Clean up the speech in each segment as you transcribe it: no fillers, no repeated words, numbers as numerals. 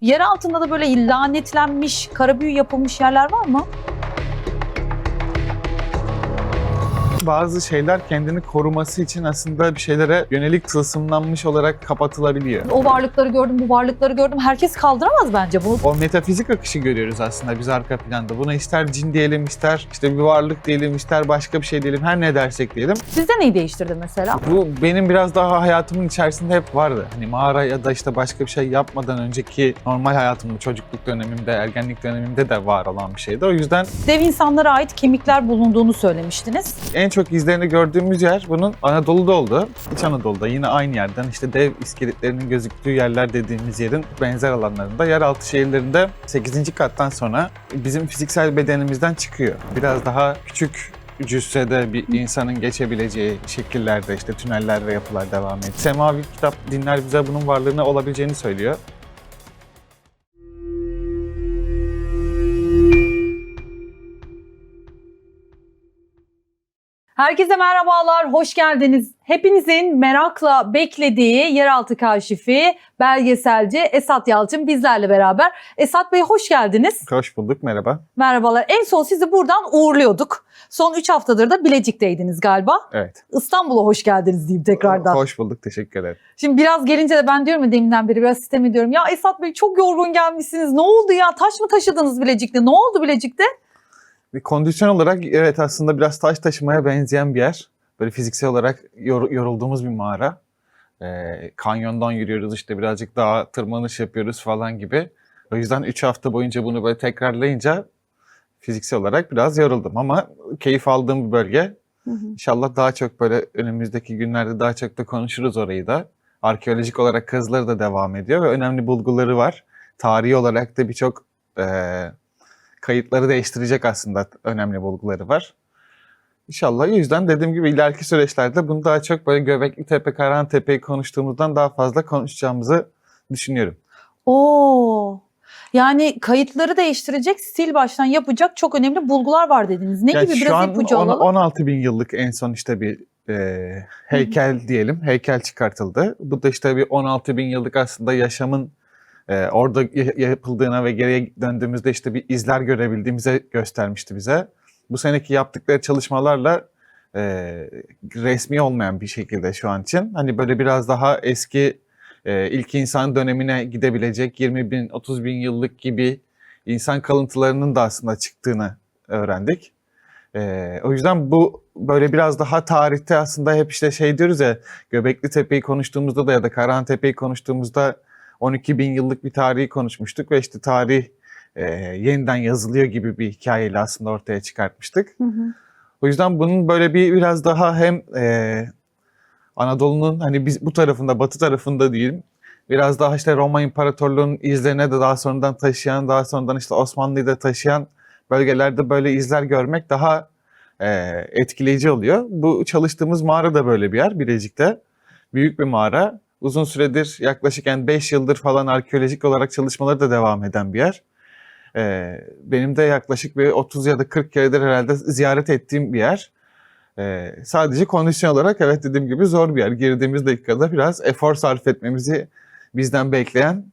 Yer altında da böyle lanetlenmiş, kara büyü yapılmış yerler var mı? Bazı şeyler kendini koruması için aslında bir şeylere yönelik tılsımlanmış olarak kapatılabiliyor. O varlıkları gördüm, bu varlıkları gördüm. Herkes kaldıramaz bence bunu. O metafizik akışı görüyoruz aslında biz arka planda. Buna ister cin diyelim, ister işte bir varlık diyelim, ister başka bir şey diyelim, her ne dersek diyelim. Sizde neyi değiştirdi mesela? Bu benim biraz daha hayatımın içerisinde hep vardı. Hani mağara ya da işte başka bir şey yapmadan önceki normal hayatımda, çocukluk dönemimde, ergenlik dönemimde de var olan bir şeydi. O yüzden Dev insanlara ait kemikler bulunduğunu söylemiştiniz. en çok izlerini gördüğümüz yer bunun Anadolu'da oldu. İç Anadolu'da yine aynı yerden işte dev iskeletlerinin gözüktüğü yerler dediğimiz yerin benzer alanlarında yeraltı şehirlerinde 8. kattan sonra bizim fiziksel bedenimizden çıkıyor. Biraz daha küçük cüssede bir insanın geçebileceği şekillerde işte tüneller ve yapılar devam ediyor. Semavi kitap, dinler bize bunun varlığını olabileceğini söylüyor. Herkese merhabalar, hoş geldiniz. Hepinizin merakla beklediği yeraltı kaşifi, belgeselci Esat Yalçın bizlerle beraber. Esat Bey hoş geldiniz. Hoş bulduk, merhaba. Merhabalar. En son sizi buradan uğurluyorduk. Son 3 haftadır da Bilecik'teydiniz galiba. Evet. İstanbul'a hoş geldiniz diyeyim tekrardan. Hoş bulduk, teşekkür ederim. Şimdi biraz gelince de ben diyorum ya deminden beri biraz sitem ediyorum. Ya Esat Bey çok yorgun gelmişsiniz. Ne oldu ya? Taş mı taşıdınız Bilecik'te? Ne oldu Bilecik'te? Bir kondisyon olarak evet aslında biraz taş taşımaya benzeyen bir yer. Böyle fiziksel olarak yorulduğumuz bir mağara. Kanyondan yürüyoruz işte birazcık daha tırmanış yapıyoruz falan gibi. O yüzden 3 hafta boyunca bunu böyle tekrarlayınca fiziksel olarak biraz yoruldum ama keyif aldığım bir bölge. İnşallah daha çok böyle önümüzdeki günlerde daha çok da konuşuruz orayı da. Arkeolojik olarak kazıları da devam ediyor ve önemli bulguları var. Tarihi olarak da birçok kayıtları değiştirecek aslında önemli bulguları var. İnşallah o yüzden dediğim gibi ileriki süreçlerde bunu daha çok böyle Göbekli Tepe, Karahantepe'yi konuştuğumuzdan daha fazla konuşacağımızı düşünüyorum. Oo. Yani kayıtları değiştirecek, sil baştan yapacak çok önemli bulgular var dediniz. Ne Yani gibi şu biraz an ipucu alalım. 16 bin yıllık en son işte bir heykel diyelim, heykel çıkartıldı. Bu da işte bir 16 bin yıllık aslında yaşamın orada yapıldığına ve geriye döndüğümüzde işte bir izler görebildiğimize göstermişti bize. Bu seneki yaptıkları çalışmalarla resmi olmayan bir şekilde şu an için. Hani böyle biraz daha eski ilk insan dönemine gidebilecek 20 bin, 30 bin yıllık gibi insan kalıntılarının da aslında çıktığını öğrendik. O yüzden bu böyle biraz daha tarihte aslında hep işte şey diyoruz ya Göbekli Tepe'yi konuştuğumuzda da ya da Karahantepe'yi konuştuğumuzda 12 bin yıllık bir tarihi konuşmuştuk ve işte tarih yeniden yazılıyor gibi bir hikayeyle aslında ortaya çıkartmıştık. O yüzden bunun böyle biraz daha hem Anadolu'nun hani biz bu tarafında, batı tarafında diyeyim, biraz daha işte Roma İmparatorluğu'nun izlerine de daha sonradan taşıyan, daha sonradan işte Osmanlı'yı da taşıyan bölgelerde böyle izler görmek daha etkileyici oluyor. Bu çalıştığımız mağara da böyle bir yer, Bilecik'te. Büyük bir mağara. Uzun süredir yaklaşık yani 5 yıldır falan arkeolojik olarak çalışmaları da devam eden bir yer. Benim de yaklaşık bir 30 ya da 40 keredir herhalde ziyaret ettiğim bir yer. Sadece kondisyon olarak evet dediğim gibi zor bir yer. Girdiğimiz dakikada biraz efor sarf etmemizi bizden bekleyen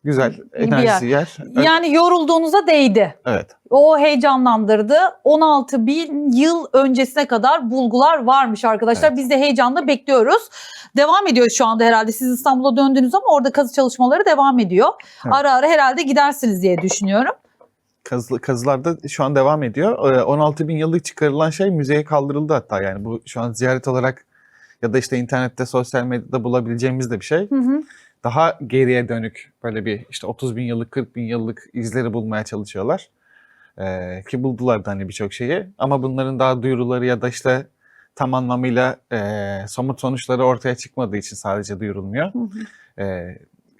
güzel, enerjisi yer. Yani yorulduğunuza değdi. Evet. O heyecanlandırdı. 16 bin yıl öncesine kadar bulgular varmış arkadaşlar. Evet. Biz de heyecanla bekliyoruz. Devam ediyor şu anda herhalde. Siz İstanbul'a döndünüz ama orada kazı çalışmaları devam ediyor. Evet. Ara ara herhalde gidersiniz diye düşünüyorum. Kazılarda şu an devam ediyor. 16 bin yıllık çıkarılan şey müzeye kaldırıldı hatta. Yani bu şu an ziyaret olarak ya da işte internette, sosyal medyada bulabileceğimiz de bir şey. Daha geriye dönük böyle bir işte 30 bin yıllık, 40 bin yıllık izleri bulmaya çalışıyorlar. Ki buldular da hani birçok şeyi. Ama bunların daha duyuruları ya da işte tam anlamıyla somut sonuçları ortaya çıkmadığı için sadece duyurulmuyor.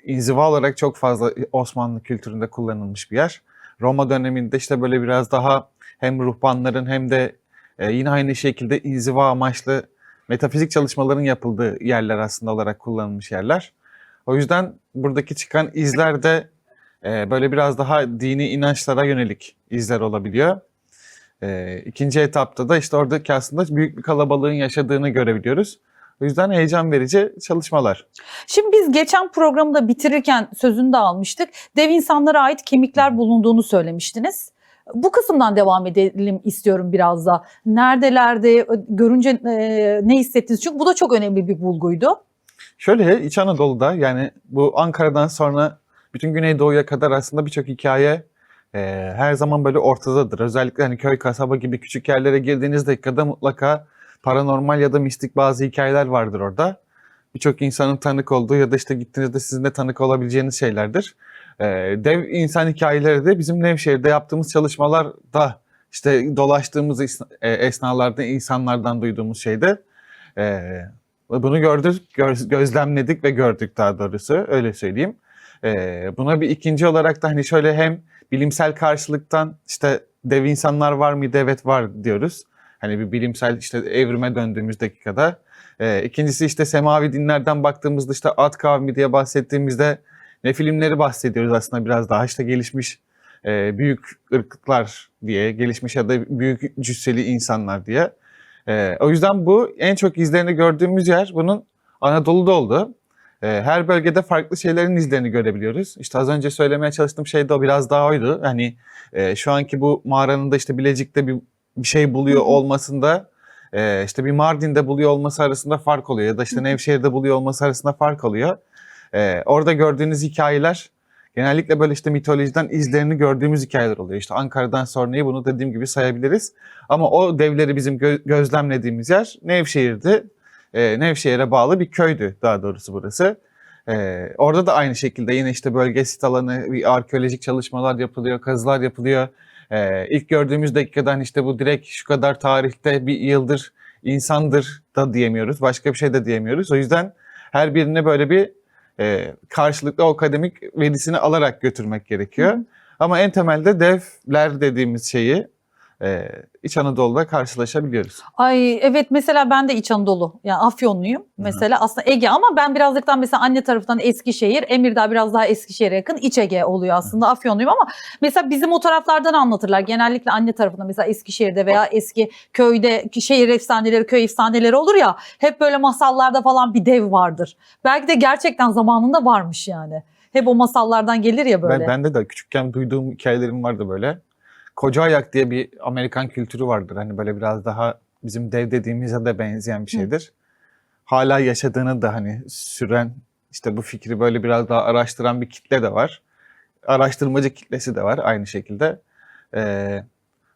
İnziva olarak çok fazla Osmanlı kültüründe kullanılmış bir yer. Roma döneminde işte böyle biraz daha hem ruhbanların hem de yine aynı şekilde inziva amaçlı metafizik çalışmaların yapıldığı yerler aslında olarak kullanılmış yerler. O yüzden buradaki çıkan izler de böyle biraz daha dini inançlara yönelik izler olabiliyor. İkinci etapta da işte oradaki aslında büyük bir kalabalığın yaşadığını görebiliyoruz. O yüzden heyecan verici çalışmalar. Şimdi biz geçen programı da bitirirken sözünü de almıştık. Dev insanlara ait kemikler bulunduğunu söylemiştiniz. Bu kısımdan devam edelim istiyorum biraz da. Neredelerdi, görünce ne hissettiniz? Çünkü bu da çok önemli bir bulguydu. Şöyle İç Anadolu'da yani bu Ankara'dan sonra bütün Güneydoğu'ya kadar aslında birçok hikaye her zaman böyle ortadadır. Özellikle hani köy, kasaba gibi küçük yerlere girdiğiniz dakikada mutlaka paranormal ya da mistik bazı hikayeler vardır orada. Birçok insanın tanık olduğu ya da işte gittiğinizde sizin de tanık olabileceğiniz şeylerdir. Dev insan hikayeleri de bizim Nevşehir'de yaptığımız çalışmalarda işte dolaştığımız esnalarda insanlardan duyduğumuz şeyde. Bunu gördük, gözlemledik ve gördük daha doğrusu öyle söyleyeyim. Buna bir ikinci olarak da hani şöyle hem bilimsel karşılıktan işte dev insanlar var mıydı? Evet var diyoruz. Hani bir bilimsel işte evrime döndüğümüz dakikada. İkincisi işte semavi dinlerden baktığımızda işte Ad kavmi diye bahsettiğimizde ne filmleri bahsediyoruz aslında biraz daha işte gelişmiş büyük ırklar diye, gelişmiş ya da büyük cüsseli insanlar diye. O yüzden bu en çok izlerini gördüğümüz yer bunun Anadolu'da oldu. Her bölgede farklı şeylerin izlerini görebiliyoruz. İşte az önce söylemeye çalıştığım şey de o biraz daha oydu. Hani şu anki bu mağaranın da işte Bilecik'te bir şey buluyor olmasında işte bir Mardin'de buluyor olması arasında fark oluyor. Ya da işte Nevşehir'de buluyor olması arasında fark oluyor. Orada gördüğünüz hikayeler genellikle böyle işte mitolojiden izlerini gördüğümüz hikayeler oluyor. İşte Ankara'dan sonrayı bunu dediğim gibi sayabiliriz. Ama o devleri bizim gözlemlediğimiz yer Nevşehir'di. Nevşehir'e bağlı bir köydü daha doğrusu burası. Orada da aynı şekilde yine işte bölge sit alanı, bir arkeolojik çalışmalar yapılıyor, kazılar yapılıyor. İlk gördüğümüz dakikadan işte bu direkt şu kadar tarihte bir yıldır insandır da diyemiyoruz. Başka bir şey de diyemiyoruz. O yüzden her birine böyle bir karşılıklı akademik verisini alarak götürmek gerekiyor. Ama en temelde devler dediğimiz şeyi İç Anadolu'da karşılaşabiliyoruz. Ay evet, mesela ben de İç Anadolu, yani Afyonluyum mesela. Aslında Ege ama ben birazcık mesela anne tarafından Eskişehir, Emirdağ biraz daha Eskişehir'e yakın, İç Ege oluyor aslında. Afyonluyum ama mesela bizim o taraflardan anlatırlar. Genellikle anne tarafında mesela Eskişehir'de veya eski köyde şehir efsaneleri, köy efsaneleri olur ya, hep böyle masallarda falan bir dev vardır. Belki de gerçekten zamanında varmış yani. Hep o masallardan gelir ya böyle. Bende de küçükken duyduğum hikayelerim vardı böyle. Koca diye bir Amerikan kültürü vardır. Hani böyle biraz daha bizim dev dediğimize de benzeyen bir şeydir. Hala yaşadığını da hani süren işte bu fikri böyle biraz daha araştıran bir kitle de var. Araştırmacı kitlesi de var aynı şekilde.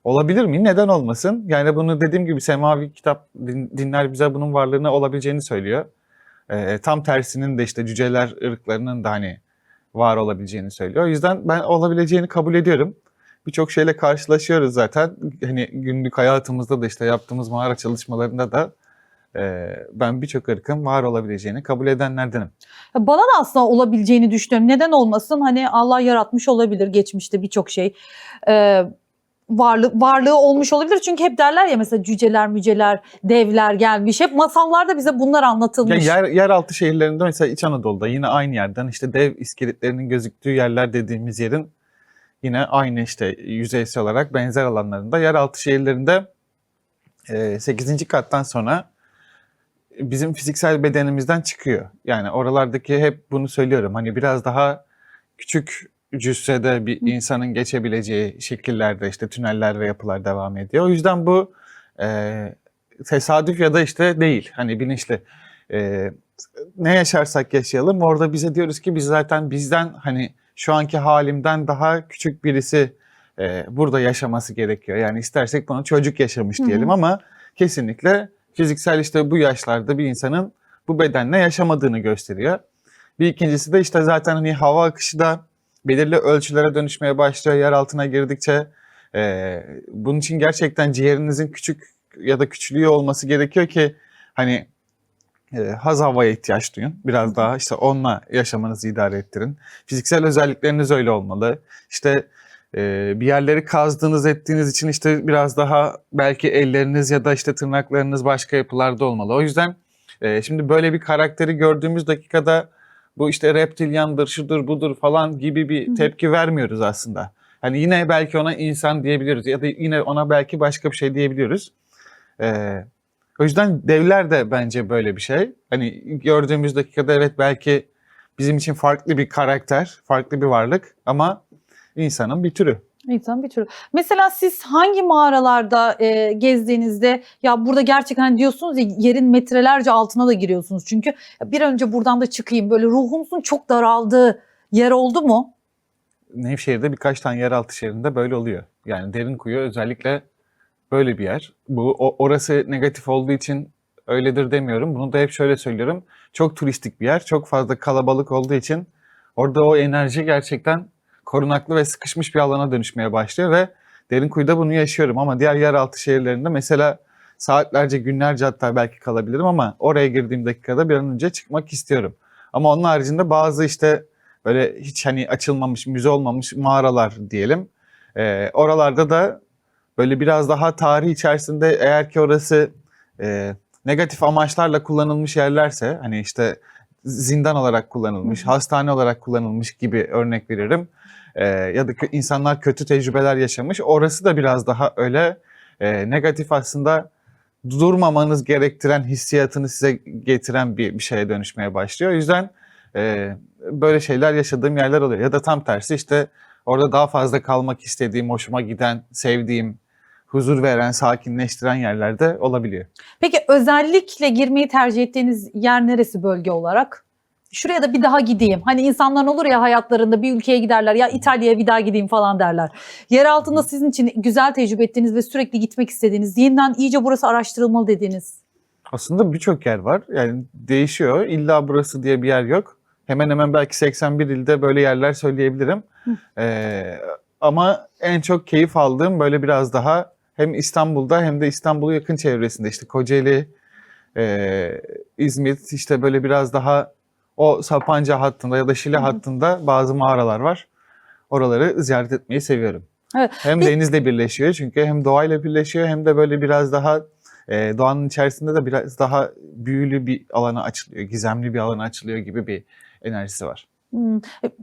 Olabilir mi? Neden olmasın? Yani bunu dediğim gibi semavi kitap dinler bize bunun varlığını olabileceğini söylüyor. Tam tersinin de işte cüceler ırklarının da hani var olabileceğini söylüyor. O yüzden ben olabileceğini kabul ediyorum. Birçok şeyle karşılaşıyoruz zaten. Hani günlük hayatımızda da işte yaptığımız mağara çalışmalarında da ben birçok ırkın var olabileceğini kabul edenlerdenim. Bana da aslında olabileceğini düşünüyorum. Neden olmasın? Hani Allah yaratmış olabilir geçmişte birçok şey. Varlığı olmuş olabilir. Çünkü hep derler ya mesela cüceler, müceler, devler gelmiş. Hep masallarda bize bunlar anlatılmış. Yani yeraltı şehirlerinde mesela İç Anadolu'da yine aynı yerden işte dev iskeletlerinin gözüktüğü yerler dediğimiz yerin yine aynı işte yüzeysel olarak benzer alanlarında yeraltı şehirlerinde 8. kattan sonra bizim fiziksel bedenimizden çıkıyor. Yani oralardaki hep bunu söylüyorum. Hani biraz daha küçük cüssede bir insanın geçebileceği şekillerde işte tüneller ve yapılar devam ediyor. O yüzden bu tesadüf ya da işte değil. Hani bilinçli. Ne yaşarsak yaşayalım orada bize diyoruz ki biz zaten bizden hani şu anki halimden daha küçük birisi burada yaşaması gerekiyor. Yani istersek bunu çocuk yaşamış diyelim ama kesinlikle fiziksel işte bu yaşlarda bir insanın bu bedenle yaşamadığını gösteriyor. Bir ikincisi de işte zaten hani hava akışı da belirli ölçülere dönüşmeye başlıyor yer altına girdikçe. Bunun için gerçekten ciğerinizin küçük ya da küçülüyor olması gerekiyor ki hani haz havaya ihtiyaç duyun. Biraz daha işte onunla yaşamanızı idare ettirin. Fiziksel özellikleriniz öyle olmalı. İşte bir yerleri kazdığınız ettiğiniz için işte biraz daha belki elleriniz ya da işte tırnaklarınız başka yapılarda olmalı. O yüzden şimdi böyle bir karakteri gördüğümüz dakikada bu işte reptilyandır, şudur budur falan gibi bir tepki vermiyoruz aslında. Hani yine belki ona insan diyebiliriz ya da yine ona belki başka bir şey diyebiliyoruz. O yüzden devler de bence böyle bir şey. Hani gördüğümüz dakikada evet belki bizim için farklı bir karakter, farklı bir varlık ama insanın bir türü. İnsan bir türü. Mesela siz hangi mağaralarda gezdiğinizde ya burada gerçekten hani diyorsunuz ya yerin metrelerce altına da giriyorsunuz. Çünkü bir an önce buradan da çıkayım böyle ruhunuzun çok daraldığı yer oldu mu? Nevşehir'de birkaç tane yeraltı şehrinde böyle oluyor. Yani Derinkuyu özellikle böyle bir yer. Orası negatif olduğu için öyledir demiyorum. Bunu da hep şöyle söylüyorum. Çok turistik bir yer. Çok fazla kalabalık olduğu için orada o enerji gerçekten korunaklı ve sıkışmış bir alana dönüşmeye başlıyor ve Derinkuyu'da bunu yaşıyorum. Ama diğer yeraltı şehirlerinde mesela saatlerce, günlerce hatta belki kalabilirim ama oraya girdiğim dakikada bir an önce çıkmak istiyorum. Ama onun haricinde bazı işte böyle hiç hani açılmamış, müze olmamış mağaralar diyelim. Oralarda da böyle biraz daha tarih içerisinde eğer ki orası negatif amaçlarla kullanılmış yerlerse hani işte zindan olarak kullanılmış, hastane olarak kullanılmış gibi örnek veririm. Ya da insanlar kötü tecrübeler yaşamış. Orası da biraz daha öyle negatif aslında durmamanız gerektiren hissiyatını size getiren bir şeye dönüşmeye başlıyor. O yüzden böyle şeyler yaşadığım yerler oluyor. Ya da tam tersi işte orada daha fazla kalmak istediğim, hoşuma giden, sevdiğim, huzur veren, sakinleştiren yerlerde olabiliyor. Peki özellikle girmeyi tercih ettiğiniz yer neresi bölge olarak? Şuraya da bir daha gideyim. Hani insanlar olur ya hayatlarında bir ülkeye giderler ya İtalya'ya bir daha gideyim falan derler. Yer altında sizin için güzel tecrübe ettiğiniz ve sürekli gitmek istediğiniz, yeniden iyice burası araştırılmalı dediğiniz. Aslında birçok yer var. Yani değişiyor. İlla burası diye bir yer yok. Hemen hemen belki 81 ilde böyle yerler söyleyebilirim. Ama en çok keyif aldığım böyle biraz daha hem İstanbul'da hem de İstanbul'a yakın çevresinde işte Kocaeli, İzmit işte böyle biraz daha o Sapanca hattında ya da Şile hattında bazı mağaralar var. Oraları ziyaret etmeyi seviyorum. Evet. Hem denizle birleşiyor çünkü hem doğayla birleşiyor hem de böyle biraz daha doğanın içerisinde de biraz daha büyülü bir alana açılıyor, gizemli bir alana açılıyor gibi bir enerjisi var.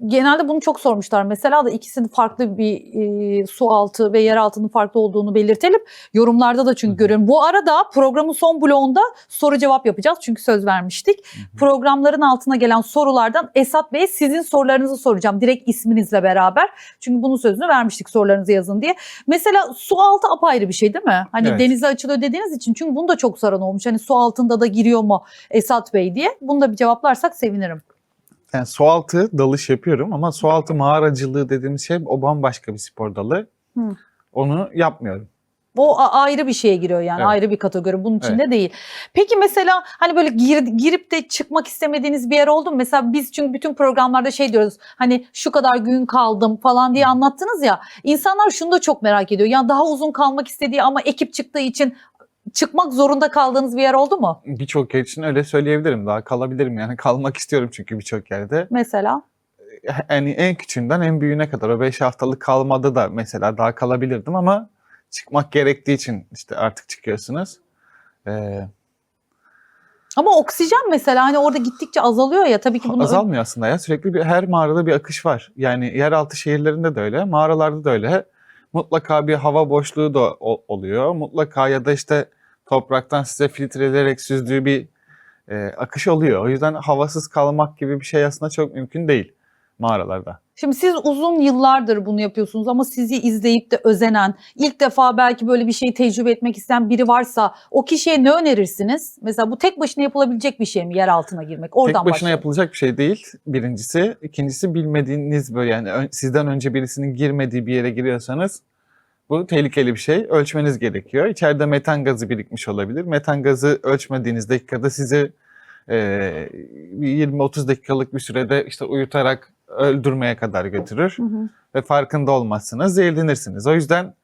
Genelde bunu çok sormuşlar. Mesela da ikisinin farklı bir su altı ve yer altının farklı olduğunu belirtelim. Yorumlarda da çünkü görüyorum. Bu arada programın son bloğunda soru cevap yapacağız. Çünkü söz vermiştik. Programların altına gelen sorulardan Esat Bey sizin sorularınızı soracağım. Direkt isminizle beraber. Çünkü bunun sözünü vermiştik sorularınızı yazın diye. Mesela su altı apayrı bir şey değil mi? Hani Evet. denize açılıyor dediğiniz için. Çünkü bunu da çok soran olmuş. Hani su altında da giriyor mu Esat Bey diye. Bunu da bir cevaplarsak sevinirim. Yani sualtı dalış yapıyorum ama sualtı mağaracılığı dediğimiz şey o bambaşka bir spor dalı. Onu yapmıyorum. O ayrı bir şeye giriyor yani Evet. ayrı bir kategori bunun içinde değil. Peki mesela hani böyle girip de çıkmak istemediğiniz bir yer oldu mu? Mesela biz çünkü bütün programlarda şey diyoruz hani şu kadar gün kaldım falan diye anlattınız ya. İnsanlar şunu da çok merak ediyor. Ya daha uzun kalmak istediği ama ekip çıktığı için çıkmak zorunda kaldığınız bir yer oldu mu? Birçok yer için öyle söyleyebilirim. Daha kalabilirim yani kalmak istiyorum çünkü birçok yerde. Mesela? Yani en küçüğünden en büyüğüne kadar o 5 haftalık kalmada da mesela daha kalabilirdim ama çıkmak gerektiği için işte artık çıkıyorsunuz. Ama oksijen mesela hani orada gittikçe azalıyor ya tabii ki bunu Azalmıyor aslında ya. Sürekli her mağarada bir akış var. Yani yeraltı şehirlerinde de öyle, mağaralarda da öyle. Mutlaka bir hava boşluğu da oluyor. Mutlaka ya da işte topraktan size filtreleyerek süzdüğü bir akış oluyor. O yüzden havasız kalmak gibi bir şey aslında çok mümkün değil mağaralarda. Şimdi siz uzun yıllardır bunu yapıyorsunuz ama sizi izleyip de özenen, ilk defa belki böyle bir şeyi tecrübe etmek isteyen biri varsa o kişiye ne önerirsiniz? Mesela bu tek başına yapılabilecek bir şey mi yer altına girmek? Oradan Tek başına başlayalım. yapılacak bir şey değil birincisi. İkincisi bilmediğiniz böyle yani sizden önce birisinin girmediği bir yere giriyorsanız bu tehlikeli bir şey. Ölçmeniz gerekiyor. İçeride metan gazı birikmiş olabilir. Metan gazı ölçmediğiniz dakikada sizi 20-30 dakikalık bir sürede işte uyutarak öldürmeye kadar götürür. Ve farkında olmazsınız, zehirlenirsiniz. O yüzden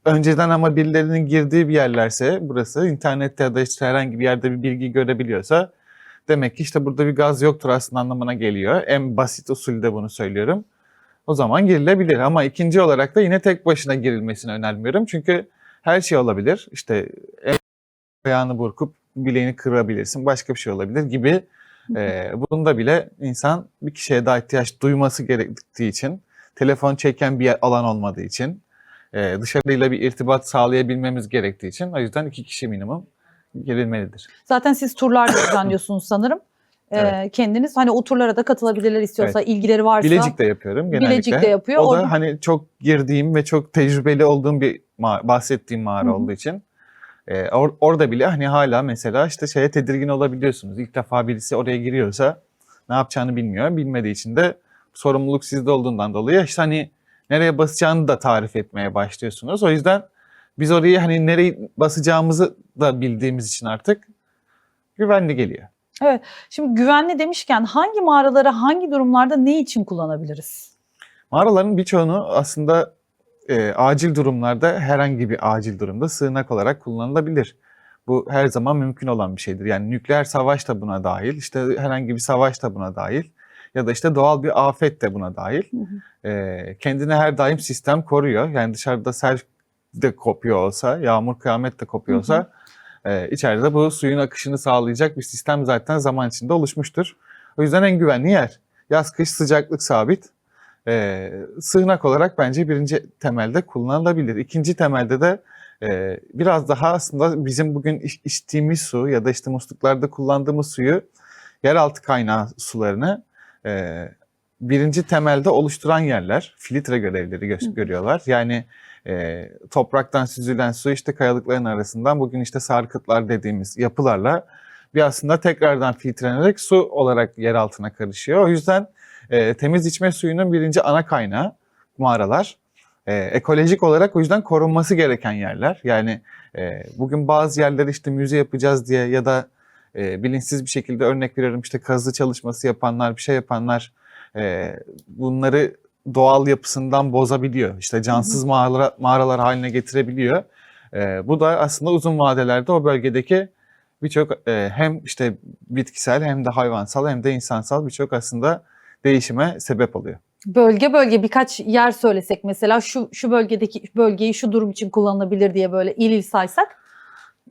önceden ama birilerinin girdiği bir yerlerse burası internette ya da işte herhangi bir yerde bir bilgi görebiliyorsa demek ki işte burada bir gaz yoktur aslında anlamına geliyor. En basit usulde bunu söylüyorum. O zaman girilebilir ama ikinci olarak da yine tek başına girilmesini önermiyorum. Çünkü her şey olabilir. İşte ayağını burkup bileğini kırabilirsin. Başka bir şey olabilir gibi. Bunda bile insan bir kişiye daha ihtiyaç duyması gerektiği için, telefon çeken bir alan olmadığı için, dışarıyla bir irtibat sağlayabilmemiz gerektiği için o yüzden 2 kişi minimum girilmelidir. Zaten siz turlar da düzenliyorsunuz sanırım. Evet. Kendiniz hani o turlara da katılabilirler istiyorsa, ilgileri varsa. Bilecik'te yapıyorum genellikle. Bilecik'te yapıyor. O da Orada... hani çok girdiğim ve çok tecrübeli olduğum bir bahsettiğim mağara Hı hı. olduğu için. Orada bile hani hala mesela işte şeye tedirgin olabiliyorsunuz. İlk defa birisi oraya giriyorsa ne yapacağını bilmiyor. Bilmediği için de sorumluluk sizde olduğundan dolayı işte hani nereye basacağını da tarif etmeye başlıyorsunuz. O yüzden biz orayı hani nereye basacağımızı da bildiğimiz için artık güvenli geliyor. Evet. Şimdi güvenli demişken hangi mağaraları hangi durumlarda ne için kullanabiliriz? Mağaraların birçoğunu aslında acil durumlarda, herhangi bir acil durumda sığınak olarak kullanılabilir. Bu her zaman mümkün olan bir şeydir. Yani nükleer savaş da buna dahil, işte herhangi bir savaş da buna dahil ya da işte doğal bir afet de buna dahil. Kendine her daim sistem koruyor. Yani dışarıda sel de kopuyor olsa, yağmur kıyamet de kopuyor olsa içeride bu suyun akışını sağlayacak bir sistem zaten zaman içinde oluşmuştur. O yüzden en güvenli yer. Yaz kış sıcaklık sabit. Sığınak olarak bence birinci temelde kullanılabilir. İkinci temelde de biraz daha aslında bizim bugün içtiğimiz su ya da işte musluklarda kullandığımız suyu, yeraltı kaynağı sularını birinci temelde oluşturan yerler filtre görevleri görüyorlar. Yani topraktan süzülen su işte kayalıkların arasından bugün işte sarkıtlar dediğimiz yapılarla bir aslında tekrardan filtrelenerek su olarak yer altına karışıyor. O yüzden temiz içme suyunun birinci ana kaynağı mağaralar. Ekolojik olarak o yüzden korunması gereken yerler. Yani bugün bazı yerler işte müze yapacağız diye ya da bilinçsiz bir şekilde örnek veriyorum işte kazı çalışması yapanlar, bir şey yapanlar bunları doğal yapısından bozabiliyor. İşte cansız mağaralar haline getirebiliyor. Bu da aslında uzun vadelerde o bölgedeki birçok hem işte bitkisel hem de hayvansal hem de insansal birçok aslında değişime sebep oluyor. Bölge bölge birkaç yer söylesek mesela şu bölgedeki bölgeyi şu durum için kullanılabilir diye böyle il saysak.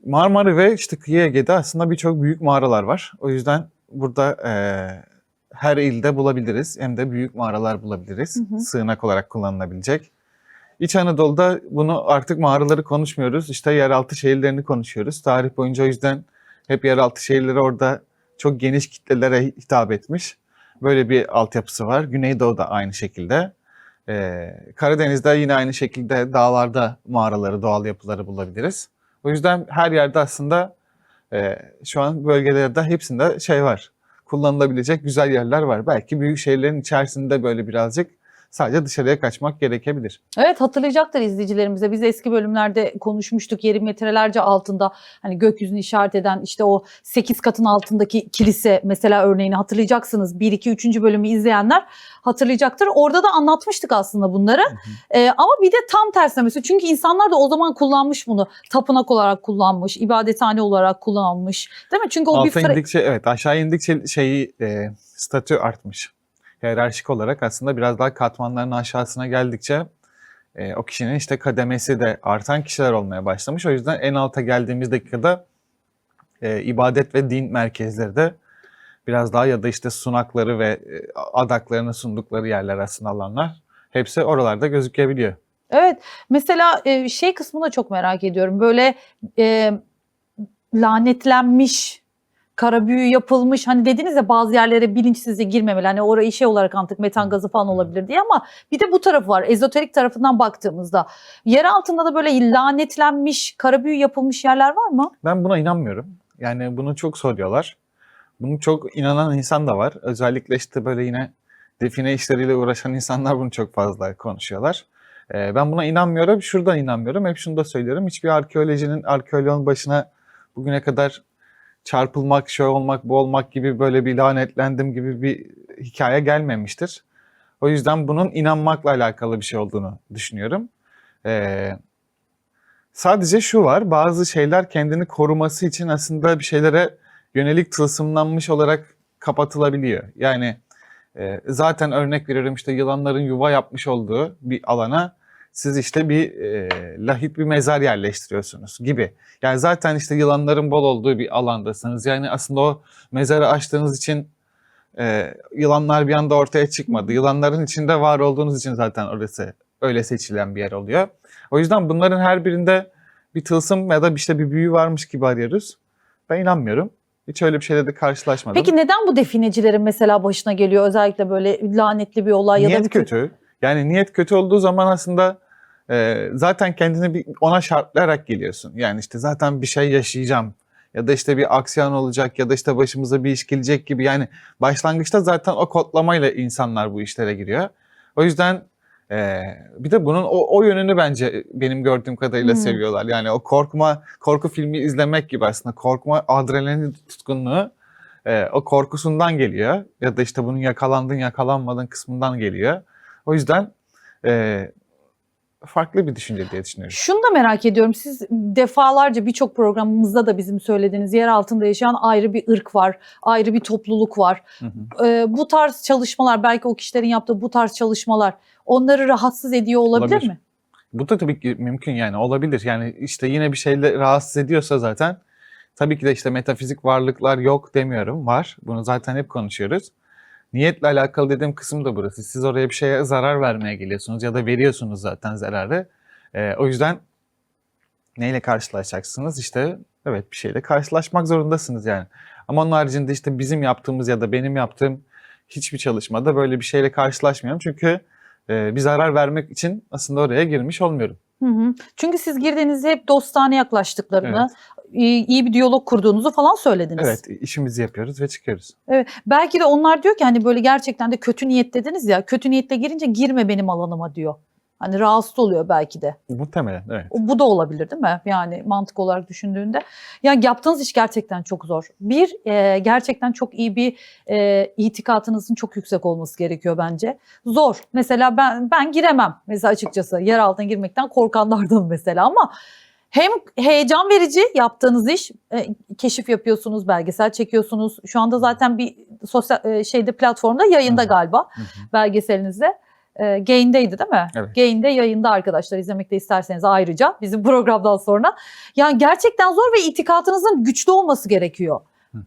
Marmara ve işte Kıyı Ege'de aslında birçok büyük mağaralar var. O yüzden burada her ilde bulabiliriz. Hem de büyük mağaralar bulabiliriz. Sığınak olarak kullanılabilecek. İç Anadolu'da bunu artık mağaraları konuşmuyoruz. İşte yeraltı şehirlerini konuşuyoruz. Tarih boyunca o yüzden hep yeraltı şehirleri orada çok geniş kitlelere hitap etmiş. Böyle bir altyapısı var. Güneydoğu'da aynı şekilde. Karadeniz'de yine aynı şekilde dağlarda mağaraları, doğal yapıları bulabiliriz. O yüzden her yerde aslında şu an bölgelerde hepsinde şey var. Kullanılabilecek güzel yerler var. Belki büyük şehirlerin içerisinde böyle birazcık sadece dışarıya kaçmak gerekebilir. Evet, hatırlayacaktır izleyicilerimize. Biz eski bölümlerde konuşmuştuk. Yeri metrelerce altında hani gökyüzünü işaret eden işte o 8 katın altındaki kilise mesela örneğini hatırlayacaksınız. 1, 2, 3. bölümü izleyenler hatırlayacaktır. Orada da anlatmıştık aslında bunları. Ama bir de tam tersine mesela çünkü insanlar da o zaman kullanmış bunu. Tapınak olarak kullanmış, ibadethane olarak kullanmış. Değil mi? Çünkü o Alta indikçe evet, aşağı indikçe statü artmış. Hiyerarşik olarak aslında biraz daha katmanların aşağısına geldikçe o kişinin işte kademesi de artan kişiler olmaya başlamış. O yüzden en alta geldiğimiz dakikada ibadet ve din merkezleri de biraz daha ya da işte sunakları ve adaklarını sundukları yerler aslında alanlar hepsi oralarda gözükebiliyor. Evet, mesela şey kısmını çok merak ediyorum. Böyle lanetlenmiş, kara büyü yapılmış. Hani dediniz ya bazı yerlere bilinçsizce girmemeli. Hani orayı şey olarak antık metan gazı falan olabilir diye ama bir de bu tarafı var. Ezoterik tarafından baktığımızda. Yer altında da böyle lanetlenmiş, kara büyü yapılmış yerler var mı? Ben buna inanmıyorum. Yani bunu çok soruyorlar. Bunu çok inanan insan da var. Özellikle işte böyle yine define işleriyle uğraşan insanlar bunu çok fazla konuşuyorlar. Ben buna inanmıyorum. Şuradan inanmıyorum. Hep şunu da söylüyorum. Hiçbir arkeoloğun başına bugüne kadar çarpılmak, şey olmak, bu olmak gibi böyle bir lanetlendim gibi bir hikaye gelmemiştir. O yüzden bunun inanmakla alakalı bir şey olduğunu düşünüyorum. Sadece şu var, bazı şeyler kendini koruması için aslında bir şeylere yönelik tılsımlanmış olarak kapatılabiliyor. Yani zaten örnek veriyorum işte yılanların yuva yapmış olduğu bir alana siz işte bir lahit bir mezar yerleştiriyorsunuz gibi. Yani zaten işte yılanların bol olduğu bir alandasınız. Yani aslında o mezarı açtığınız için yılanlar bir anda ortaya çıkmadı. Yılanların içinde var olduğunuz için zaten orası öyle seçilen bir yer oluyor. O yüzden bunların her birinde bir tılsım ya da işte bir büyü varmış gibi arıyoruz. Ben inanmıyorum. Hiç öyle bir şeyle de karşılaşmadım. Peki neden bu definecilerin mesela başına geliyor? Özellikle böyle lanetli bir olay ya da Niyet kötü. Yani niyet kötü olduğu zaman aslında zaten kendini ona şartlayarak geliyorsun. Yani işte zaten bir şey yaşayacağım ya da işte bir aksiyon olacak ya da işte başımıza bir iş gelecek gibi. Yani başlangıçta zaten o kodlamayla insanlar bu işlere giriyor. O yüzden bir de bunun o yönünü bence benim gördüğüm kadarıyla seviyorlar. Yani o korku filmi izlemek gibi aslında. Korkma, adrenalin tutkunluğu o korkusundan geliyor. Ya da işte bunun yakalandın yakalanmadın kısmından geliyor. O yüzden farklı bir düşünce diye düşünüyorum. Şunu da merak ediyorum. Siz defalarca birçok programımızda da bizim söylediğiniz yer altında yaşayan ayrı bir ırk var, ayrı bir topluluk var. Hı hı. Bu tarz çalışmalar, belki o kişilerin yaptığı bu tarz çalışmalar onları rahatsız ediyor olabilir mi? Bu da tabii ki mümkün, yani olabilir. Yani işte yine bir şeyle rahatsız ediyorsa zaten tabii ki de işte metafizik varlıklar yok demiyorum. Var. Bunu zaten hep konuşuyoruz. Niyetle alakalı dediğim kısım da burası. Siz oraya bir şeye zarar vermeye geliyorsunuz ya da veriyorsunuz zaten zararı. O yüzden neyle karşılaşacaksınız? İşte evet, bir şeyle karşılaşmak zorundasınız yani. Ama onun haricinde işte bizim yaptığımız ya da benim yaptığım hiçbir çalışmada böyle bir şeyle karşılaşmıyorum. Çünkü bir zarar vermek için aslında oraya girmiş olmuyorum. Hı hı. Çünkü siz girdiğinizde hep dostane yaklaştıklarını, Evet. iyi bir diyalog kurduğunuzu falan söylediniz. Evet, işimizi yapıyoruz ve çıkıyoruz. Evet. Belki de onlar diyor ki hani böyle gerçekten de kötü niyet dediniz ya, kötü niyetle girince girme benim alanıma diyor. Hani rahatsız oluyor belki de. Muhtemelen, evet. Bu da olabilir değil mi? Yani mantık olarak düşündüğünde. Yani yaptığınız iş gerçekten çok zor. Gerçekten çok iyi bir itikatınızın çok yüksek olması gerekiyor bence. Zor. Mesela ben giremem mesela, açıkçası. Yer altına girmekten korkanlardanım mesela, ama hem heyecan verici yaptığınız iş, keşif yapıyorsunuz, belgesel çekiyorsunuz. Şu anda zaten bir sosyal platformda yayında galiba Hı hı. belgeselinizde. Gain'deydi değil mi? Evet. Gain'de yayında arkadaşlar, izlemek de isterseniz ayrıca bizim programdan sonra. Yani gerçekten zor ve itikatınızın güçlü olması gerekiyor. Hı.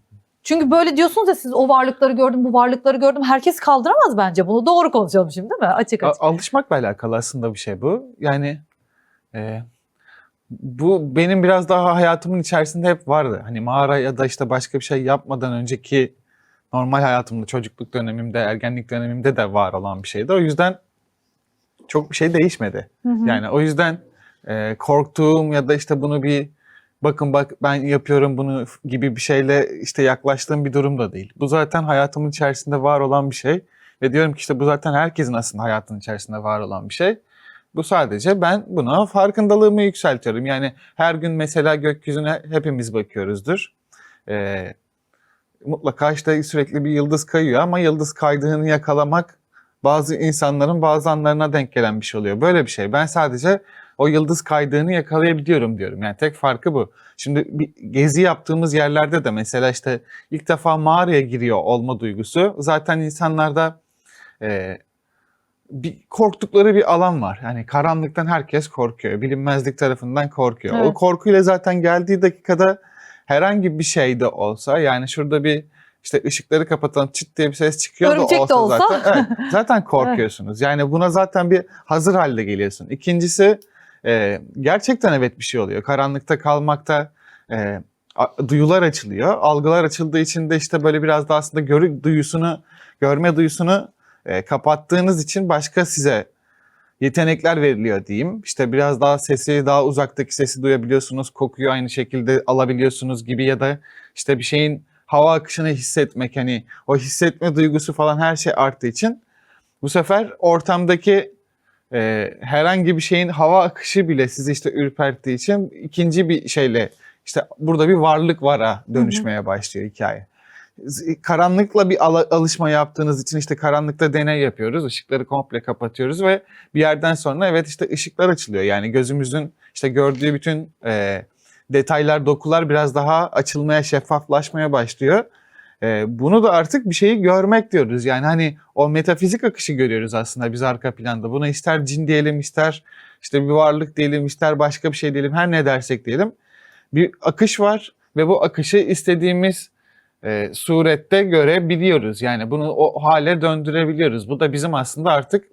Çünkü böyle diyorsunuz ya, siz o varlıkları gördüm, bu varlıkları gördüm. Herkes kaldıramaz bence bunu. Doğru konuşalım şimdi değil mi? Açık açık. Alışmakla alakalı aslında bir şey bu. Yani bu benim biraz daha hayatımın içerisinde hep vardı. Hani mağara ya da işte başka bir şey yapmadan önceki normal hayatımda, çocukluk dönemimde, ergenlik dönemimde de var olan bir şeydi. O yüzden çok bir şey değişmedi. Hı hı. Yani o yüzden korktuğum ya da işte bunu bir bakın bak ben yapıyorum bunu gibi bir şeyle işte yaklaştığım bir durum da değil. Bu zaten hayatımın içerisinde var olan bir şey. Ve diyorum ki işte bu zaten herkesin aslında hayatının içerisinde var olan bir şey. Bu sadece ben buna farkındalığımı yükseltiyorum. Yani her gün mesela gökyüzüne hepimiz bakıyoruzdur. Mutlaka işte sürekli bir yıldız kayıyor ama yıldız kaydığını yakalamak bazı insanların bazı anlarına denk gelen bir şey oluyor. Böyle bir şey. Ben sadece o yıldız kaydığını yakalayabiliyorum diyorum. Yani tek farkı bu. Şimdi bir gezi yaptığımız yerlerde de mesela işte ilk defa mağaraya giriyor olma duygusu. Zaten insanlarda bir korktukları bir alan var. Yani karanlıktan herkes korkuyor. Bilinmezlik tarafından korkuyor. Evet. O korkuyla zaten geldiği dakikada herhangi bir şey de olsa, yani şurada bir işte ışıkları kapatalım çıt diye bir ses çıkıyor Örümcek de da olsa. zaten, evet, zaten korkuyorsunuz. Yani buna zaten bir hazır halde geliyorsun. İkincisi gerçekten evet bir şey oluyor. Karanlıkta kalmakta duyular açılıyor. Algılar açıldığı için de işte böyle biraz da aslında görme duyusunu kapattığınız için başka size yetenekler veriliyor diyeyim. İşte biraz daha sesi, daha uzaktaki sesi duyabiliyorsunuz, kokuyu aynı şekilde alabiliyorsunuz gibi ya da işte bir şeyin hava akışını hissetmek, hani o hissetme duygusu falan her şey arttığı için bu sefer ortamdaki herhangi bir şeyin hava akışı bile sizi işte ürperttiği için ikinci bir şeyle işte burada bir varlık vara dönüşmeye başlıyor hikaye. Karanlıkla bir alışma yaptığınız için işte karanlıkta deney yapıyoruz. Işıkları komple kapatıyoruz ve bir yerden sonra evet işte ışıklar açılıyor. Yani gözümüzün işte gördüğü bütün detaylar, dokular biraz daha açılmaya, şeffaflaşmaya başlıyor. Bunu da artık bir şeyi görmek diyoruz. Yani hani o metafizik akışı görüyoruz aslında biz arka planda. Buna ister cin diyelim, ister işte bir varlık diyelim, ister başka bir şey diyelim, her ne dersek diyelim. Bir akış var ve bu akışı istediğimiz surette görebiliyoruz. Yani bunu o hale döndürebiliyoruz. Bu da bizim aslında artık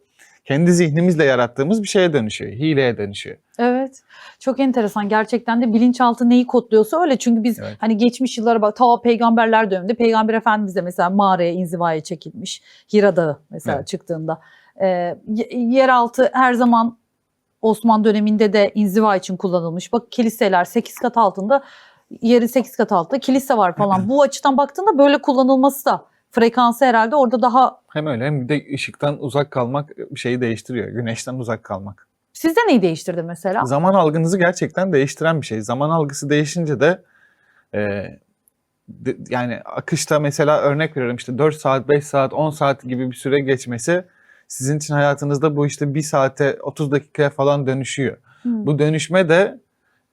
kendi zihnimizle yarattığımız bir şeye dönüşüyor. Hileye dönüşüyor. Evet. Çok enteresan. Gerçekten de bilinçaltı neyi kodluyorsa öyle. Çünkü biz Evet. hani geçmiş yıllara bak, ta peygamberler döneminde Peygamber Efendimiz de mesela mağaraya, inzivaya çekilmiş. Hira Dağı mesela Evet. çıktığında. Yeraltı her zaman Osmanlı döneminde de inziva için kullanılmış. Bak kiliseler 8 kat altında, yerin 8 kat altında kilise var falan. Bu açıdan baktığında böyle kullanılması da frekansı herhalde orada daha... Hem öyle hem bir de ışıktan uzak kalmak bir şeyi değiştiriyor. Güneşten uzak kalmak. Sizde neyi değiştirdi mesela? Zaman algınızı gerçekten değiştiren bir şey. Zaman algısı değişince de yani akışta mesela örnek veriyorum işte 4 saat, 5 saat, 10 saat gibi bir süre geçmesi sizin için hayatınızda bu işte 1 saate 30 dakikaya falan dönüşüyor. Bu dönüşme de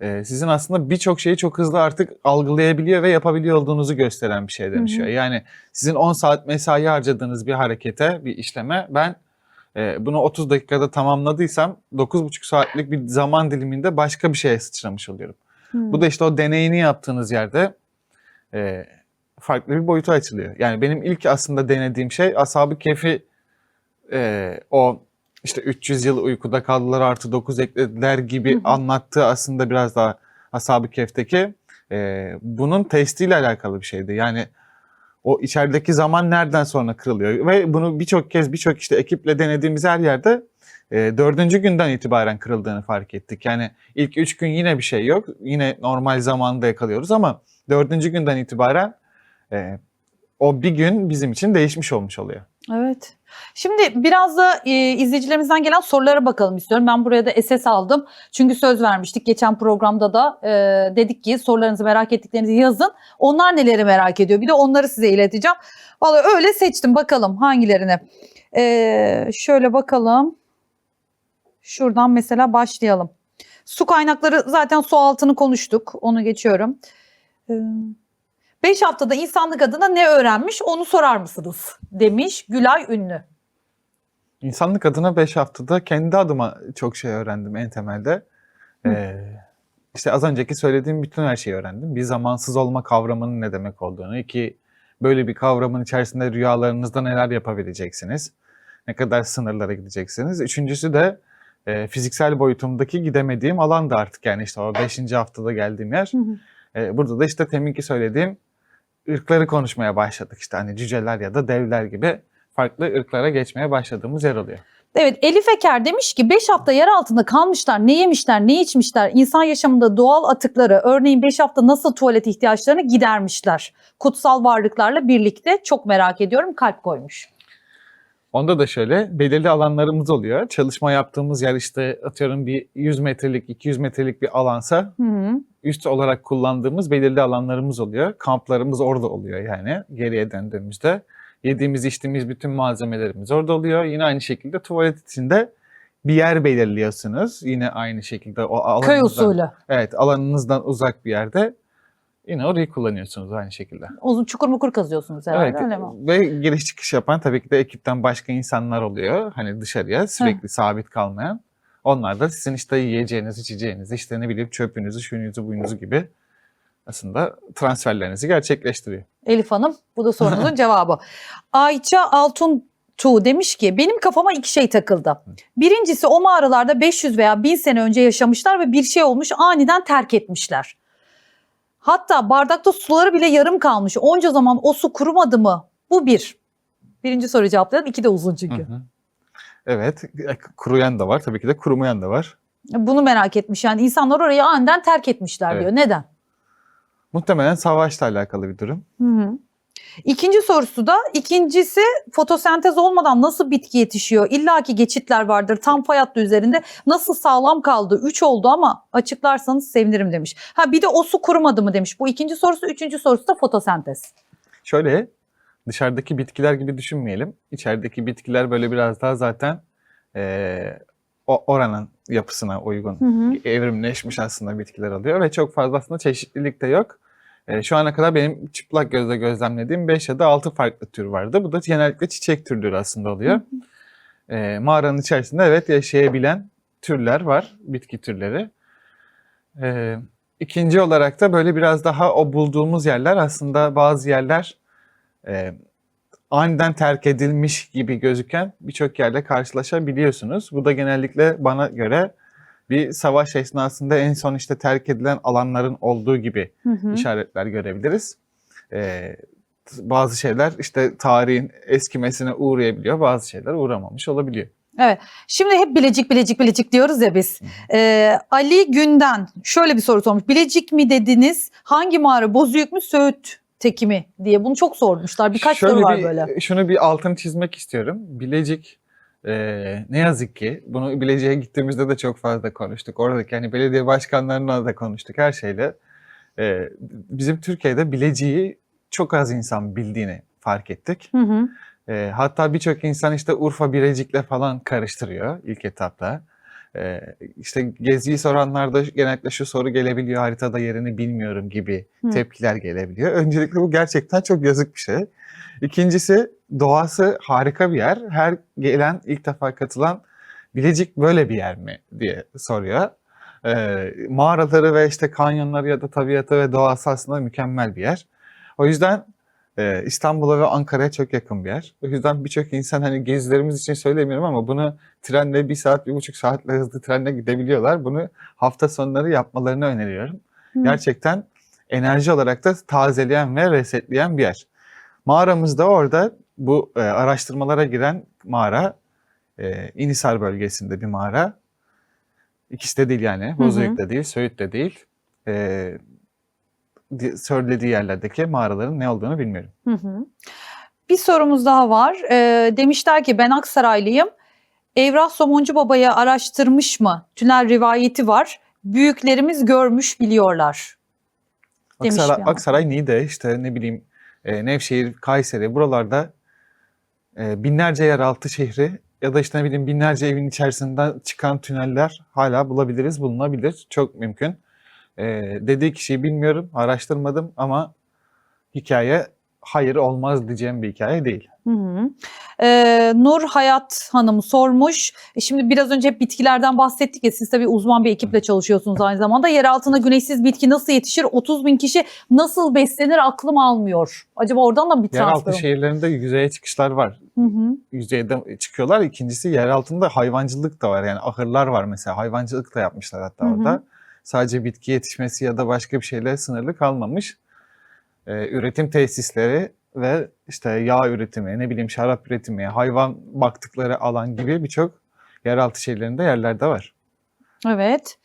sizin aslında birçok şeyi çok hızlı artık algılayabiliyor ve yapabiliyor olduğunuzu gösteren bir şeye dönüşüyor. Yani sizin 10 saat mesai harcadığınız bir harekete, bir işleme ben bunu 30 dakikada tamamladıysam 9,5 saatlik bir zaman diliminde başka bir şeye sıçramış oluyorum. Bu da işte o deneyini yaptığınız yerde farklı bir boyutu açılıyor. Yani benim ilk aslında denediğim şey Ashab-ı Kehf'i o işte 300 yıl uykuda kaldılar artı 9 eklediler gibi anlattığı aslında biraz daha Ashab-ı Kehf'teki bunun testiyle alakalı bir şeydi. Yani o içerideki zaman nereden sonra kırılıyor ve bunu birçok kez birçok işte ekiple denediğimiz her yerde 4. günden itibaren kırıldığını fark ettik. Yani ilk 3 gün yine bir şey yok. Yine normal zamanda yakalıyoruz ama 4. günden itibaren o bir gün bizim için değişmiş olmuş oluyor. Evet. Şimdi biraz da izleyicilerimizden gelen sorulara bakalım istiyorum. Ben buraya da SS aldım. Çünkü söz vermiştik. Geçen programda da dedik ki sorularınızı, merak ettiklerinizi yazın. Onlar neleri merak ediyor? Bir de onları size ileteceğim. Vallahi öyle seçtim. Bakalım hangilerine. Şöyle bakalım. Şuradan mesela başlayalım. Su kaynakları, zaten su altını konuştuk. Onu geçiyorum. 5 haftada insanlık adına ne öğrenmiş onu sorar mısınız? Demiş Gülay Ünlü. İnsanlık adına 5 haftada kendi adıma çok şey öğrendim en temelde. İşte az önceki söylediğim bütün her şeyi öğrendim. Bir, zamansız olma kavramının ne demek olduğunu. İki, böyle bir kavramın içerisinde rüyalarınızda neler yapabileceksiniz. Ne kadar sınırlara gideceksiniz. Üçüncüsü de fiziksel boyutumdaki gidemediğim alan da artık, yani işte o 5. haftada geldiğim yer. Burada da işte teminki söylediğim ırkları konuşmaya başladık. İşte hani cüceler ya da devler gibi farklı ırklara geçmeye başladığımız yer oluyor. Evet, Elif Eker demiş ki 5 hafta yer altında kalmışlar, ne yemişler, ne içmişler, insan yaşamında doğal atıkları, örneğin 5 hafta nasıl tuvalet ihtiyaçlarını gidermişler. Kutsal varlıklarla birlikte çok merak ediyorum, kalp koymuş. Onda da şöyle belirli alanlarımız oluyor. Çalışma yaptığımız yer işte atıyorum bir 100 metrelik, 200 metrelik bir alansa üst olarak kullandığımız belirli alanlarımız oluyor. Kamplarımız orada oluyor yani geriye döndüğümüzde. Yediğimiz, içtiğimiz bütün malzemelerimiz orada oluyor. Yine aynı şekilde tuvalet içinde bir yer belirliyorsunuz. Yine aynı şekilde o alanınızdan, köy usulü. Evet, alanınızdan uzak bir yerde yine orayı kullanıyorsunuz aynı şekilde. Uzun çukur mukur kazıyorsunuz herhalde, Evet, öyle mi? ve giriş çıkış yapan tabii ki de ekipten başka insanlar oluyor. Hani dışarıya sürekli sabit kalmayan. Onlar da sizin işte yiyeceğiniz, içeceğiniz, işte ne bileyim çöpünüzü, şuyunuzu, buyunuzu gibi aslında transferlerinizi gerçekleştiriyor. Elif Hanım, bu da sorunuzun cevabı. Ayça Altuntuğ demiş ki benim kafama 2 şey takıldı. Birincisi, o mağaralarda 500 veya 1000 sene önce yaşamışlar ve bir şey olmuş, aniden terk etmişler. Hatta bardakta suları bile yarım kalmış. Onca zaman o su kurumadı mı? Bu bir. Birinci soruyu cevaplayalım. 2 de uzun çünkü. Evet, kuruyan da var, tabii ki de kurumayan da var. Bunu merak etmiş, yani insanlar orayı aniden terk etmişler diyor. Neden? Muhtemelen savaşla alakalı bir durum. İkinci sorusu da, ikincisi, fotosentez olmadan nasıl bitki yetişiyor? İlla ki geçitler vardır. Tam fay hattı üzerinde nasıl sağlam kaldı? 3 oldu ama açıklarsanız sevinirim demiş. Bir de o su kurumadı mı demiş. Bu ikinci sorusu. Üçüncü sorusu da fotosentez. Şöyle, dışarıdaki bitkiler gibi düşünmeyelim. İçerideki bitkiler böyle biraz daha zaten oranın yapısına uygun evrimleşmiş aslında bitkiler oluyor ve çok fazla aslında çeşitlilik de yok. Şu ana kadar benim çıplak gözle gözlemlediğim 5 ya da 6 farklı tür vardı. Bu da genellikle çiçek türleri aslında oluyor. Mağaranın içerisinde evet yaşayabilen türler var, bitki türleri. İkinci olarak da böyle biraz daha o bulduğumuz yerler aslında bazı yerler aniden terk edilmiş gibi gözüken birçok yerle karşılaşabiliyorsunuz. Bu da genellikle bana göre bir savaş esnasında en son işte terk edilen alanların olduğu gibi işaretler görebiliriz. Bazı şeyler işte tarihin eskimesine uğrayabiliyor, bazı şeyler uğramamış olabiliyor. Evet. Şimdi hep Bilecik diyoruz ya biz. Ali Günden şöyle bir soru sormuş. Bilecik mi dediniz? Hangi mağara? Bozüyük mü, Söğüt'teki mi diye. Bunu çok sormuşlar. Birkaç soru var böyle. Şunu bir altını çizmek istiyorum. Bilecik ne yazık ki bunu Bilecik'e gittiğimizde de çok fazla konuştuk. Oradaki hani belediye başkanlarına da konuştuk her şeyle. Bizim Türkiye'de Bilecik'i çok az insan bildiğini fark ettik. Hatta birçok insan işte Urfa Bilecik'le falan karıştırıyor ilk etapta. İşte geziyi soranlarda genellikle şu soru gelebiliyor, haritada yerini bilmiyorum gibi tepkiler gelebiliyor. Öncelikle bu gerçekten çok yazık bir şey. İkincisi doğası harika bir yer. Her gelen ilk defa katılan Bilecik böyle bir yer mi diye soruyor. Mağaraları ve işte kanyonları ya da tabiatı ve doğası aslında mükemmel bir yer. O yüzden İstanbul'a ve Ankara'ya çok yakın bir yer. O yüzden birçok insan hani gezilerimiz için söylemiyorum ama bunu trenle 1 saat, 1,5 saatle hızlı trenle gidebiliyorlar. Bunu hafta sonları yapmalarını öneriyorum. Gerçekten enerji olarak da tazeleyen ve resetleyen bir yer. Mağaramız da orada bu araştırmalara giren mağara. İnisar bölgesinde bir mağara. İkisi de değil yani. Bozüyük de değil, Söğüt de değil. Söylediği yerlerdeki mağaraların ne olduğunu bilmiyorum. Bir sorumuz daha var. Demişler ki ben Aksaraylıyım. Evrah Somuncu Baba'yı araştırmış mı? Tünel rivayeti var. Büyüklerimiz görmüş biliyorlar. Aksaray, Niğde, işte ne bileyim Nevşehir, Kayseri buralarda binlerce yeraltı şehri ya da işte ne bileyim binlerce evin içerisinden çıkan tüneller hala bulunabilir. Çok mümkün. Dediği kişiyi bilmiyorum, araştırmadım ama hikaye hayır olmaz diyeceğim bir hikaye değil. Nur Hayat Hanım sormuş. Şimdi biraz önce hep bitkilerden bahsettik ya, siz tabii uzman bir ekiple çalışıyorsunuz aynı zamanda. Yer altında güneşsiz bitki nasıl yetişir? 30.000 kişi nasıl beslenir aklım almıyor. Acaba oradan da bir transfer Yeraltı şehirlerinde yüzeye çıkışlar var. Yüzeyde çıkıyorlar. İkincisi yer altında hayvancılık da var. Yani ahırlar var mesela. Hayvancılık da yapmışlar hatta orada. Sadece bitki yetişmesi ya da başka bir şeyle sınırlı kalmamış. Üretim tesisleri ve işte yağ üretimi, ne bileyim şarap üretimi, hayvan baktıkları alan gibi birçok yeraltı şehirlerinde yerlerde var. Evet.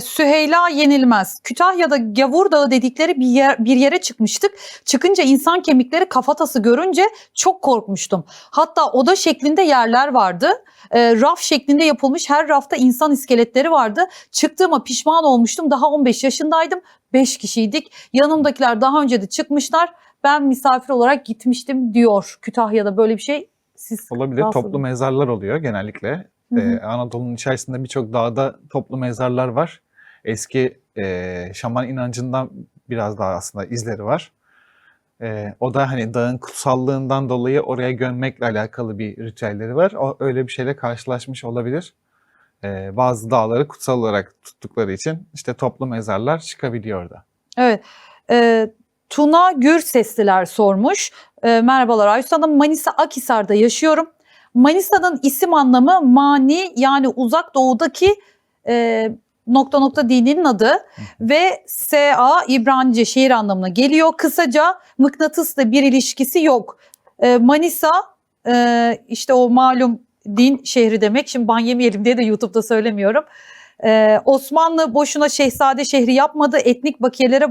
Süheyla Yenilmez. Kütahya'da Gavur Dağı dedikleri bir yere çıkmıştık. Çıkınca insan kemikleri, kafatası görünce çok korkmuştum. Hatta oda şeklinde yerler vardı. Raf şeklinde yapılmış her rafta insan iskeletleri vardı. Çıktığıma pişman olmuştum. Daha 15 yaşındaydım. 5 kişiydik. Yanımdakiler daha önce de çıkmışlar. Ben misafir olarak gitmiştim diyor. Kütahya'da böyle bir şey. Siz olabilir. Toplu mezarlar oluyor genellikle. Anadolu'nun içerisinde birçok dağda toplu mezarlar var. Eski şaman inancından biraz daha aslında izleri var. O da hani dağın kutsallığından dolayı oraya gömmekle alakalı bir ritüelleri var. O öyle bir şeyle karşılaşmış olabilir. Bazı dağları kutsal olarak tuttukları için işte toplu mezarlar çıkabiliyor orada. Evet. Tuna Gürsesliler sormuş. Merhabalar Ayşe Hanım, Manisa Akhisar'da yaşıyorum. Manisa'nın isim anlamı mani, yani uzak doğudaki dininin adı ve S.A. İbranice şehir anlamına geliyor. Kısaca mıknatısla bir ilişkisi yok. Manisa işte o malum din şehri demek. Şimdi ban yemeyelim diye de YouTube'da söylemiyorum. Osmanlı boşuna şehzade şehri yapmadı. Etnik bakiyelere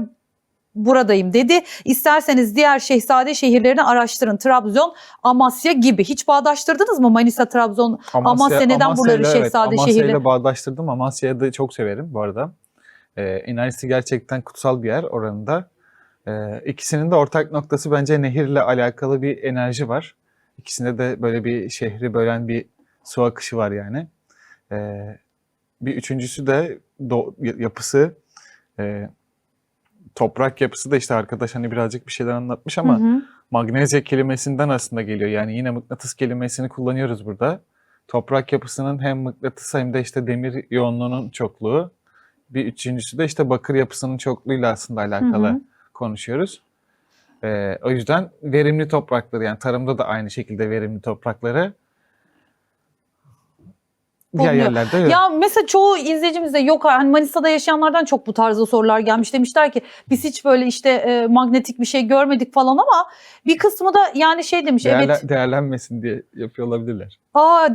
buradayım dedi. İsterseniz diğer şehzade şehirlerini araştırın. Trabzon, Amasya gibi. Hiç bağdaştırdınız mı Manisa, Trabzon, Amasya neden buraları şehzade şehirleri? Amasya'yla bağdaştırdım. Amasya'yı da çok severim bu arada. Enerjisi gerçekten kutsal bir yer oranın da. İkisinin de ortak noktası bence nehirle alakalı bir enerji var. İkisinde de böyle bir şehri bölen bir su akışı var yani. Bir üçüncüsü de yapısı, toprak yapısı da işte arkadaş hani birazcık bir şeyler anlatmış ama magnezya kelimesinden aslında geliyor. Yani yine mıknatıs kelimesini kullanıyoruz burada. Toprak yapısının hem mıknatıs hem de işte demir yoğunluğunun çokluğu. Bir üçüncüsü de işte bakır yapısının çokluğuyla aslında alakalı konuşuyoruz. O yüzden verimli toprakları, yani tarımda da aynı şekilde verimli toprakları diğer Bulunuyor. yerlerde yok. Ya mesela çoğu izleyicimiz de yok, hani Manisa'da yaşayanlardan çok bu tarzda sorular gelmiş. Demişler ki biz hiç böyle işte magnetik bir şey görmedik falan, ama bir kısmı da yani şey demiş, evet. Değerlenmesin diye yapıyor olabilirler.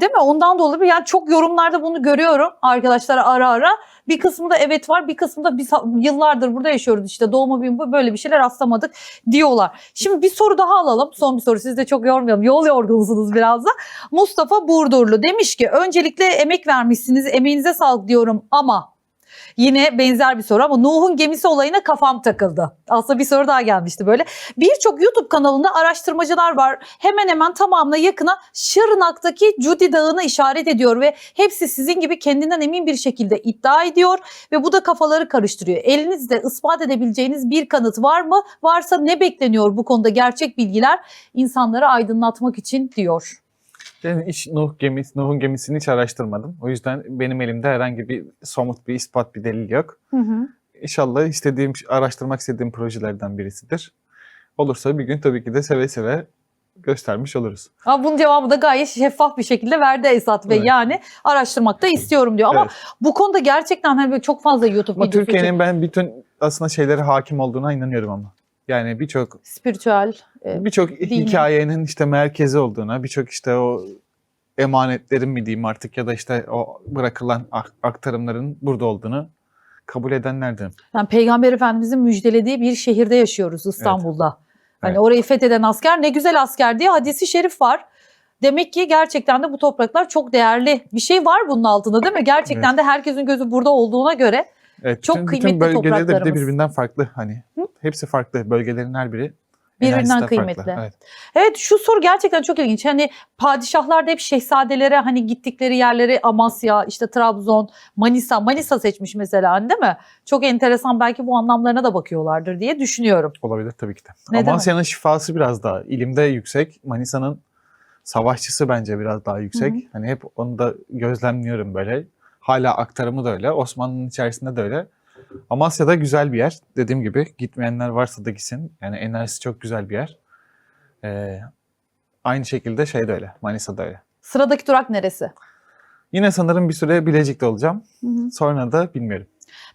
Değil mi? Ondan da olabilir. Yani çok yorumlarda bunu görüyorum arkadaşlara ara ara. Bir kısmı da evet var, bir kısmı da biz yıllardır burada yaşıyoruz işte doğma büyüme böyle bir şeyler rastlamadık diyorlar. Şimdi bir soru daha alalım. Son bir soru. Siz de çok yormayalım. Yol yorgunsunuz biraz da. Mustafa Burdurlu demiş ki öncelikle emek vermişsiniz. Emeğinize sağlık diyorum ama yine benzer bir soru, ama Nuh'un gemisi olayına kafam takıldı. Aslında bir soru daha gelmişti böyle. Birçok YouTube kanalında araştırmacılar var. Hemen hemen tamamına yakına Şırnak'taki Cudi Dağı'nı işaret ediyor ve hepsi sizin gibi kendinden emin bir şekilde iddia ediyor ve bu da kafaları karıştırıyor. Elinizde ispat edebileceğiniz bir kanıt var mı? Varsa ne bekleniyor bu konuda gerçek bilgiler insanları aydınlatmak için diyor. Ben hiç Nuh'un gemisini hiç araştırmadım. O yüzden benim elimde herhangi bir somut bir ispat, bir delil yok. İnşallah araştırmak istediğim projelerden birisidir. Olursa bir gün tabii ki de seve seve göstermiş oluruz. Ama bunun cevabı da gayet şeffaf bir şekilde verdi Esat Bey. Evet. Yani araştırmak da istiyorum diyor. Ama Evet. bu konuda gerçekten hani böyle çok fazla YouTube Ama videosu, Türkiye'nin ben bütün aslında şeylere hakim olduğuna inanıyorum ama. Yani spiritüel, birçok hikayenin işte merkezi olduğuna, birçok işte o emanetlerin mi diyeyim artık, ya da işte o bırakılan aktarımların burada olduğunu kabul edenlerden. yani Peygamber Efendimizin müjdelediği bir şehirde yaşıyoruz, İstanbul'da. Hani Evet. orayı fetheden asker ne güzel asker diye hadisi şerif var. Demek ki gerçekten de bu topraklar çok değerli. Bir şey var bunun altında değil mi? Gerçekten de herkesin gözü burada olduğuna göre Evet, çok bütün kıymetli bölgeleri de bir de topraklarımız. birbirinden farklı hani. Hepsi farklı. Bölgelerin her biri Birbirinden enerjisi de kıymetli. farklı. Evet. Evet, şu soru gerçekten çok ilginç. Hani padişahlar da hep şehzadelere hani gittikleri yerleri Amasya, işte Trabzon, Manisa seçmiş mesela, hani değil mi? Çok enteresan, belki bu anlamlarına da bakıyorlardır diye düşünüyorum. Olabilir tabii ki de. Neden? Amasya'nın şifası biraz daha ilimde yüksek. Manisa'nın savaşçısı bence biraz daha yüksek. Hani hep onu da gözlemliyorum böyle. Hala aktarımı da öyle. Osmanlı'nın içerisinde de öyle. Amasya'da güzel bir yer. Dediğim gibi gitmeyenler varsa da gitsin. Yani enerjisi çok güzel bir yer. Aynı şekilde şey de öyle. Manisa'da öyle. Sıradaki durak neresi? Yine sanırım bir süre Bilecik'te olacağım. Sonra da bilmiyorum.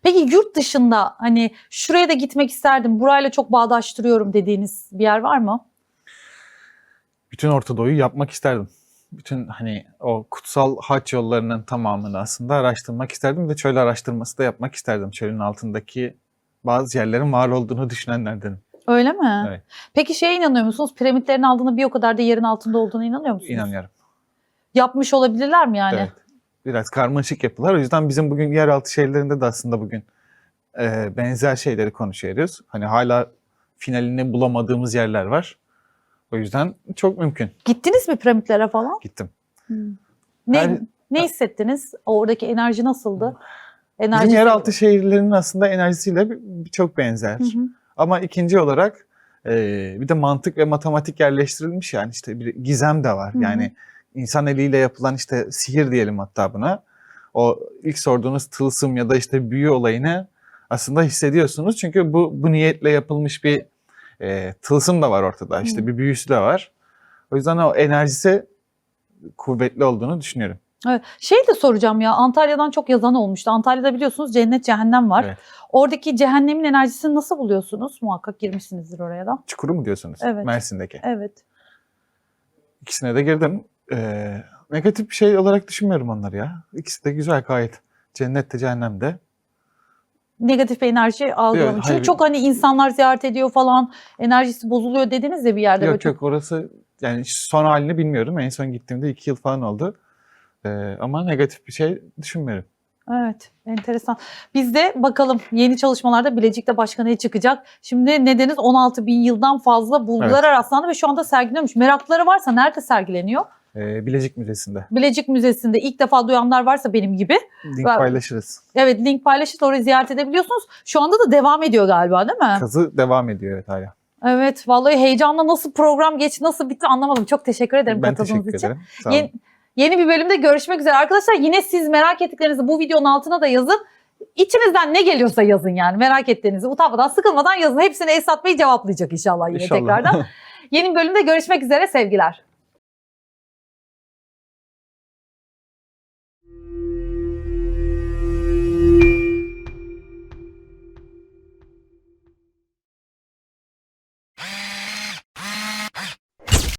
Peki yurt dışında hani şuraya da gitmek isterdim, burayla çok bağdaştırıyorum dediğiniz bir yer var mı? Bütün Orta Doğu'yu yapmak isterdim. Bütün hani o kutsal haç yollarının tamamını aslında araştırmak isterdim ve çöl araştırması da yapmak isterdim. Çölün altındaki bazı yerlerin var olduğunu düşünenlerdenim. Öyle mi? Evet. Peki şeye inanıyor musunuz? Piramitlerin altında bir o kadar da yerin altında olduğuna inanıyor musunuz? İnanıyorum. Yapmış olabilirler mi yani? Evet. Biraz karmaşık yapılar. O yüzden bizim bugün yeraltı şehirlerinde de aslında bugün benzer şeyleri konuşuyoruz. Hani hala finalini bulamadığımız yerler var. O yüzden çok mümkün. Gittiniz mi piramitlere falan? Gittim. Ne hissettiniz? Oradaki enerji nasıldı? Bizim yeraltı şehirlerinin aslında enerjisiyle çok benzer. Ama ikinci olarak bir de mantık ve matematik yerleştirilmiş, yani işte bir gizem de var. Yani insan eliyle yapılan işte sihir diyelim hatta buna. O ilk sorduğunuz tılsım ya da işte büyü olayını aslında hissediyorsunuz. Çünkü bu niyetle yapılmış bir tılsım da var ortada. İşte bir büyüsü de var. O yüzden o enerjisi kuvvetli olduğunu düşünüyorum. Evet. Şey de soracağım ya, Antalya'dan çok yazan olmuştu. Antalya'da biliyorsunuz cennet cehennem var. Evet. Oradaki cehennemin enerjisini nasıl buluyorsunuz? Muhakkak girmişsinizdir oraya da. Çukuru mu diyorsunuz? Evet. Mersin'deki. Evet. İkisine de girdim. Negatif bir şey olarak düşünmüyorum onları ya. İkisi de güzel gayet. Cennette, cehennemde. Negatif bir enerji algılamıyor. Yok, Çünkü hayır. çok hani insanlar ziyaret ediyor falan, enerjisi bozuluyor dediniz de bir yerde. Yok böyle yok, orası yani son halini bilmiyorum. En son gittiğimde 2 yıl falan oldu. Ama negatif bir şey düşünmüyorum. Evet, enteresan. Biz de bakalım yeni çalışmalarda Bilecik'te başka ne çıkacak? Şimdi ne deniz 16 bin yıldan fazla bulgulara rastlandı ve şu anda sergileniyormuş. Merakları varsa nerede sergileniyor? Bilecik Müzesi'nde. Bilecik Müzesi'nde. İlk defa duyanlar varsa benim gibi. Link paylaşırız. Evet, link paylaşırız, orayı ziyaret edebiliyorsunuz. Şu anda da devam ediyor galiba değil mi? Kazı devam ediyor evet hala. Evet, vallahi heyecanla nasıl program geçti, nasıl bitti anlamadım. Çok teşekkür ederim Ben katıldığınız teşekkür için. ederim. Sağ olun. Yeni bir bölümde görüşmek üzere. Arkadaşlar yine siz merak ettiklerinizi bu videonun altına da yazın. İçinizden ne geliyorsa yazın yani. Merak ettiğinizi utanmadan, sıkılmadan yazın. Hepsini Esat Bey cevaplayacak inşallah yine İnşallah. tekrardan. Yeni bölümde görüşmek üzere, sevgiler.